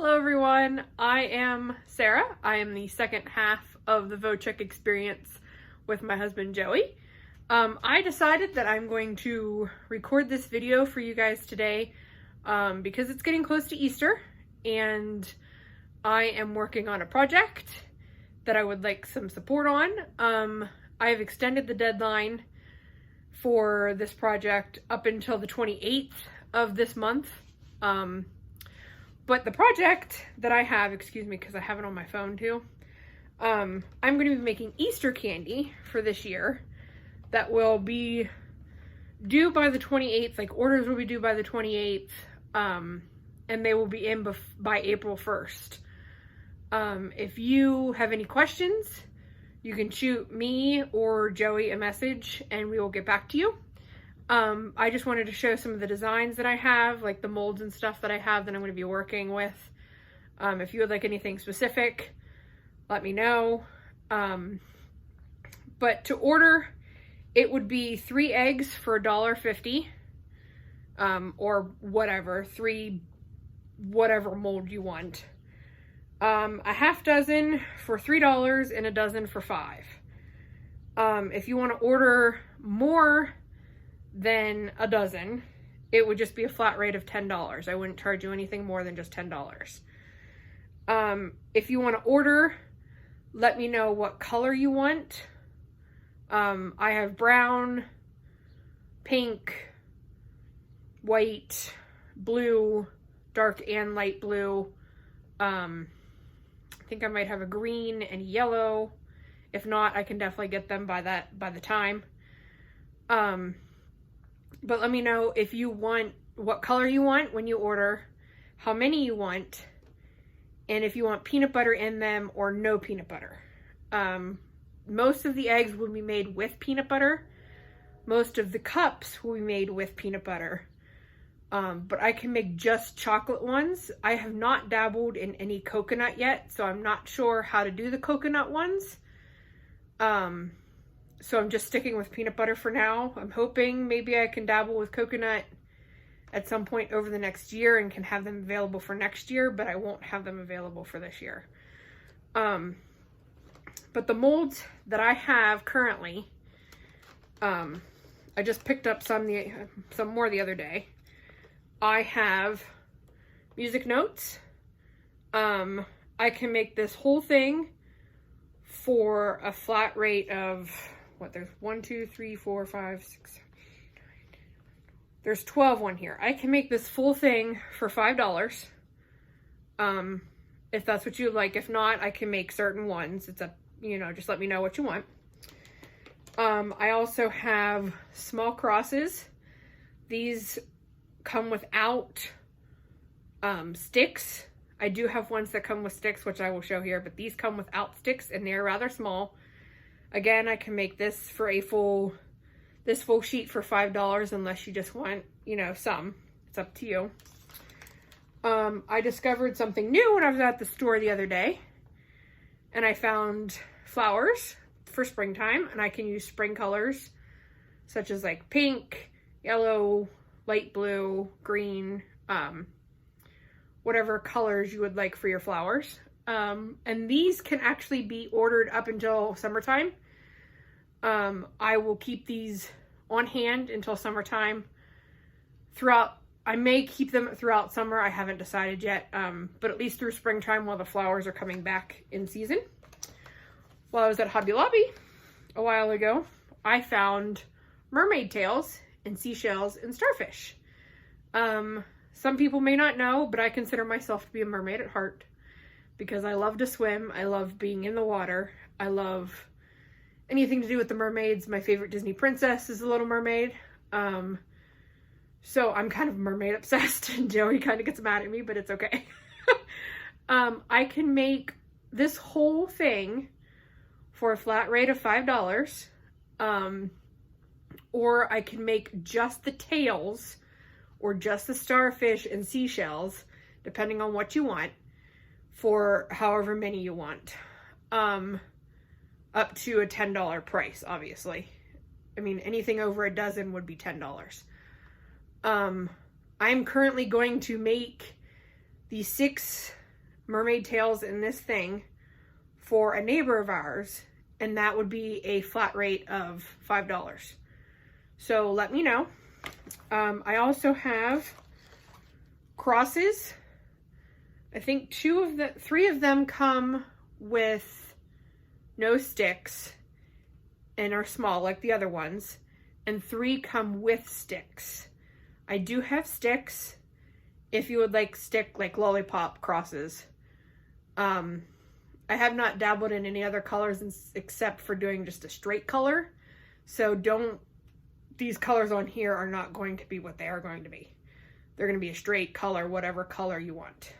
Hello everyone, I am Sarah. I am the second half of the Shak experience with my husband Joey. I decided that I'm going to record this video for you guys today because it's getting close to Easter and I am working on a project that I would like some support on. I have extended the deadline for this project up until the 28th of this month. But the project that I have, excuse me, because I have it on my phone too, I'm going to be making Easter candy for this year that will be due by the 28th, like orders will be due by the 28th, and they will be in by April 1st. If you have any questions, you can shoot me or Joey a message and we will get back to you. I just wanted to show some of the designs that I have, like the molds and stuff that I have that I'm going to be working with. If you would like anything specific, let me know. But to order, it would be 3 eggs for $1.50, or whatever, 3 whatever mold you want. A half dozen for $3 and a dozen for $5. If you want to order more than a dozen, it would just be a flat rate of $10. I wouldn't charge you anything more than just $10. If you want to order, let me know what color you want. I have brown, pink, white, blue, dark and light blue. I think I might have a green and yellow. If not, I can definitely get them by the time. But let me know if you want, what color you want when you order, how many you want, and if you want peanut butter in them or no peanut butter. Most of the eggs will be made with peanut butter. Most of the cups will be made with peanut butter. But I can make just chocolate ones. I have not dabbled in any coconut yet, so I'm not sure how to do the coconut ones. So I'm just sticking with peanut butter for now. I'm hoping maybe I can dabble with coconut at some point over the next year and can have them available for next year, but I won't have them available for this year. But the molds that I have currently, I just picked up some more the other day. I have music notes. I can make this whole thing for a flat rate of, there's 1, 2, 3, 4, 5, 6, there's 12 on here. I can make this full thing for $5. If that's what you like. If not, I can make certain ones. It's up, just let me know what you want. I also have small crosses. These come without sticks. I do have ones that come with sticks, which I will show here, but these come without sticks and they're rather small. Again, I can make this for this full sheet for $5 unless you just want, some. It's up to you. I discovered something new when I was at the store the other day, and I found flowers for springtime, and I can use spring colors such as like pink, yellow, light blue, green, whatever colors you would like for your flowers. And these can actually be ordered up until summertime. I will keep these on hand until summertime. I may keep them throughout summer. I haven't decided yet, but at least through springtime while the flowers are coming back in season. While I was at Hobby Lobby a while ago, I found mermaid tails and seashells and starfish. Some people may not know, but I consider myself to be a mermaid at heart because I love to swim. I love being in the water. I love anything to do with the mermaids. My favorite Disney princess is the Little Mermaid. So I'm kind of mermaid obsessed, and Joey kind of gets mad at me, but it's okay. I can make this whole thing for a flat rate of $5. Or I can make just the tails or just the starfish and seashells, depending on what you want, for however many you want. Up to a $10 price, obviously. I mean, anything over a dozen would be $10. I'm currently going to make the 6 mermaid tails in this thing for a neighbor of ours, and that would be a flat rate of $5. So let me know. I also have crosses. I think 3 of them come with no sticks and are small like the other ones, and 3 come with sticks. I do have sticks if you would like stick like lollipop crosses. I have not dabbled in any other colors except for doing just a straight color. So these colors on here are not going to be what they are going to be. They're going to be a straight color, whatever color you want.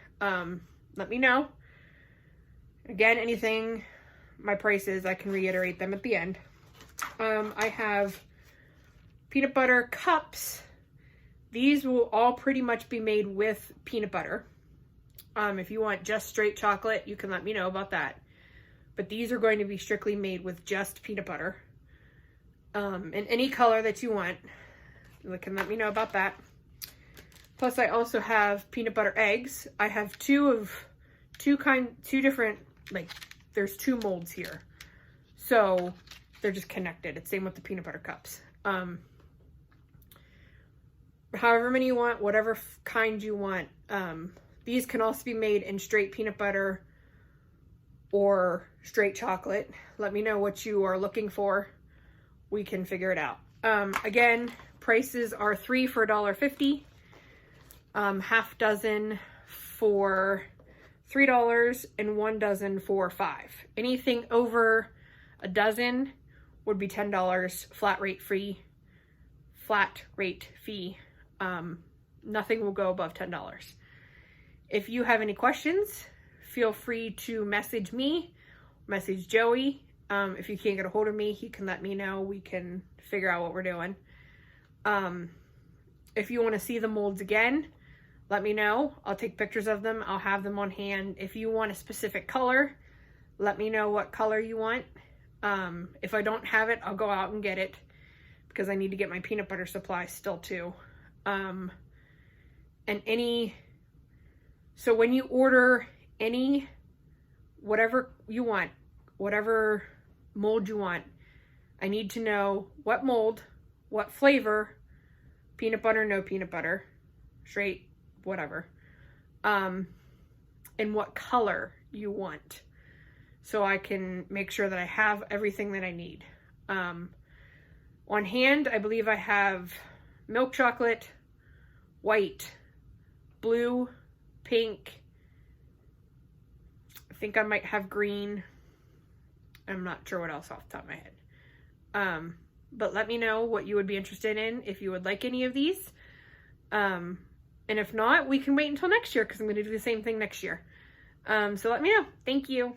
Let me know. Again, anything, my prices, I can reiterate them at the end. I have peanut butter cups. These will all pretty much be made with peanut butter. If you want just straight chocolate, you can let me know about that. But these are going to be strictly made with just peanut butter. In any color that you want. You can let me know about that. Plus I also have peanut butter eggs. I have two different, like, there's 2 molds here. So they're just connected. It's same with the peanut butter cups. However many you want, whatever kind you want. These can also be made in straight peanut butter or straight chocolate. Let me know what you are looking for. We can figure it out. Again, prices are 3 for $1.50, half dozen for $3, and 1 dozen for $5. Anything over a dozen would be $10 flat rate fee. Nothing will go above $10. If you have any questions, feel free to message me, message Joey. If you can't get a hold of me, he can let me know. We can figure out what we're doing. If you want to see the molds again, let me know. I'll take pictures of them. I'll have them on hand. If you want a specific color, let me know what color you want. If I don't have it, I'll go out and get it because I need to get my peanut butter supply still too. So when you order whatever you want, whatever mold you want, I need to know what mold, what flavor, peanut butter, no peanut butter, straight, whatever, and what color you want, so I can make sure that I have everything that I need. On hand, I believe I have milk chocolate, white, blue, pink. I think I might have green. I'm not sure what else off the top of my head. But let me know what you would be interested in, if you would like any of these. And if not, we can wait until next year because I'm going to do the same thing next year. So let me know. Thank you.